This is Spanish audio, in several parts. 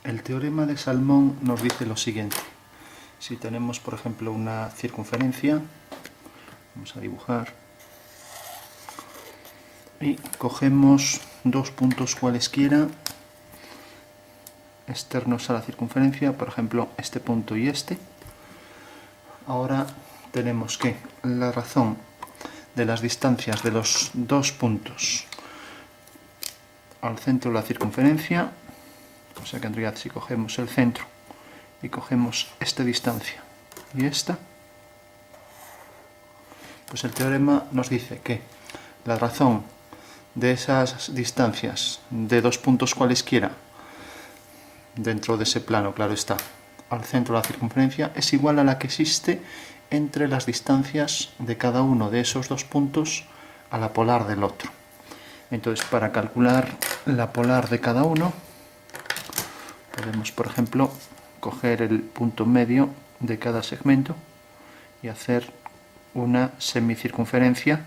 El teorema de Salmón nos dice lo siguiente. Si tenemos, por ejemplo, una circunferencia, vamos a dibujar, y cogemos dos puntos cualesquiera externos a la circunferencia, por ejemplo, este punto y este. Ahora tenemos que la razón de las distancias de los dos puntos al centro de la circunferencia, o sea que en realidad si cogemos el centro y cogemos esta distancia y esta, pues el teorema nos dice que la razón de esas distancias de dos puntos cualesquiera dentro de ese plano, claro está, al centro de la circunferencia es igual a la que existe entre las distancias de cada uno de esos dos puntos a la polar del otro. Entonces, para calcular la polar de cada uno, podemos, por ejemplo, coger el punto medio de cada segmento y hacer una semicircunferencia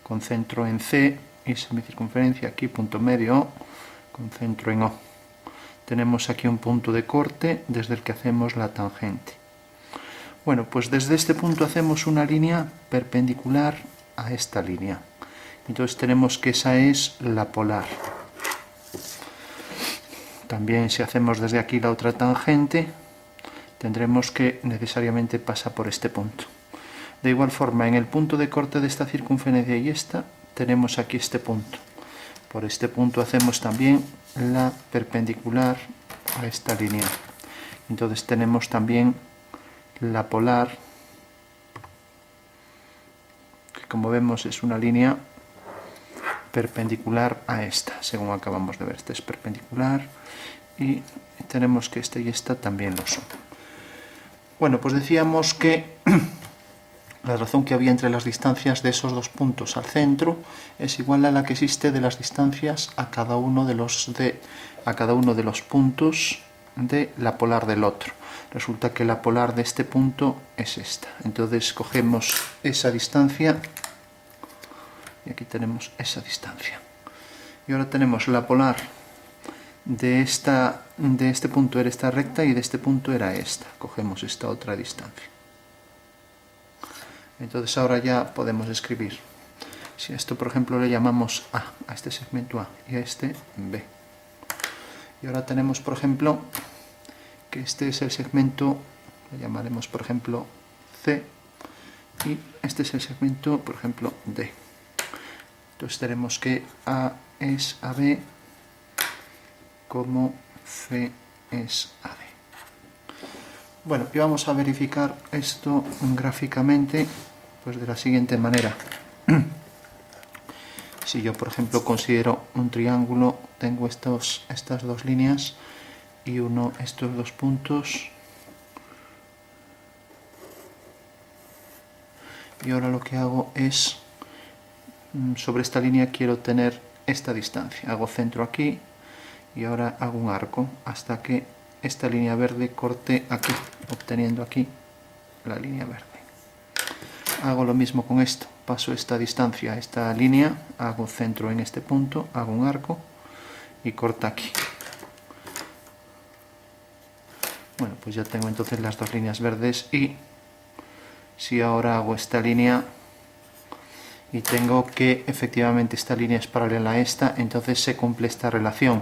con centro en C y semicircunferencia aquí, punto medio O, con centro en O. Tenemos aquí un punto de corte desde el que hacemos la tangente. Bueno, pues desde este punto hacemos una línea perpendicular a esta línea. Entonces tenemos que esa es la polar. También si hacemos desde aquí la otra tangente, tendremos que necesariamente pasa por este punto. De igual forma, en el punto de corte de esta circunferencia y esta, tenemos aquí este punto. Por este punto hacemos también la perpendicular a esta línea. Entonces tenemos también la polar, que como vemos es una línea perpendicular a esta, según acabamos de ver. Esta es perpendicular y tenemos que esta y esta también lo son. Bueno, pues decíamos que la razón que había entre las distancias de esos dos puntos al centro es igual a la que existe de las distancias a cada uno de los puntos de la polar del otro. Resulta que la polar de este punto es esta. Entonces cogemos esa distancia y aquí tenemos esa distancia. Y ahora tenemos la polar de este punto era esta recta y de este punto era esta. Cogemos esta otra distancia. Entonces ahora ya podemos escribir. Si a esto, por ejemplo, le llamamos a este segmento A y a este B. Y ahora tenemos, por ejemplo, que este es el segmento, le llamaremos, por ejemplo, C, y este es el segmento, por ejemplo, D. Entonces tenemos que A es a B como C es a D. Bueno, y vamos a verificar esto gráficamente pues de la siguiente manera. Si yo, por ejemplo, considero un triángulo, tengo estas dos líneas y uno estos dos puntos. Y ahora lo que hago es, sobre esta línea quiero tener esta distancia. Hago centro aquí y ahora hago un arco hasta que esta línea verde corte aquí, obteniendo aquí la línea verde. Hago lo mismo con esto, paso esta distancia a esta línea, hago centro en este punto, hago un arco y corta aquí. Bueno, pues ya tengo entonces las dos líneas verdes y si ahora hago esta línea y tengo que efectivamente esta línea es paralela a esta, entonces se cumple esta relación,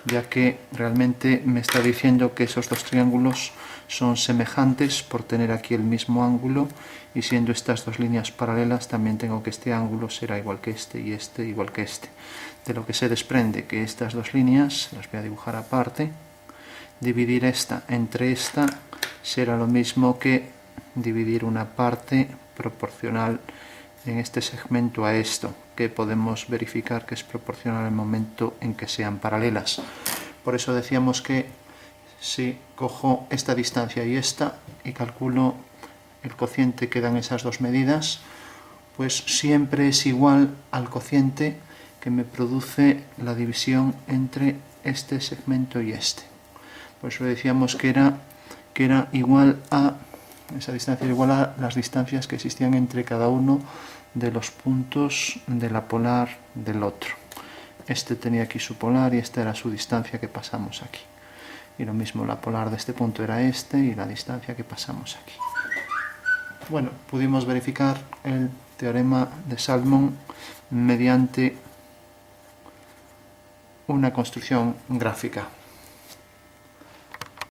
ya que realmente me está diciendo que esos dos triángulos son semejantes por tener aquí el mismo ángulo y siendo estas dos líneas paralelas también tengo que este ángulo será igual que este y este igual que este. De lo que se desprende que estas dos líneas, las voy a dibujar aparte, dividir esta entre esta será lo mismo que dividir una parte proporcional en este segmento a esto, que podemos verificar que es proporcional al momento en que sean paralelas. Por eso decíamos que si cojo esta distancia y esta y calculo el cociente que dan esas dos medidas, pues siempre es igual al cociente que me produce la división entre este segmento y este. Por eso decíamos que era igual a, esa distancia era igual a las distancias que existían entre cada uno de los puntos de la polar del otro. Este tenía aquí su polar y esta era su distancia que pasamos aquí. y lo mismo, la polar de este punto era este y la distancia que pasamos aquí. Bueno, pudimos verificar el teorema de Salmon mediante una construcción gráfica.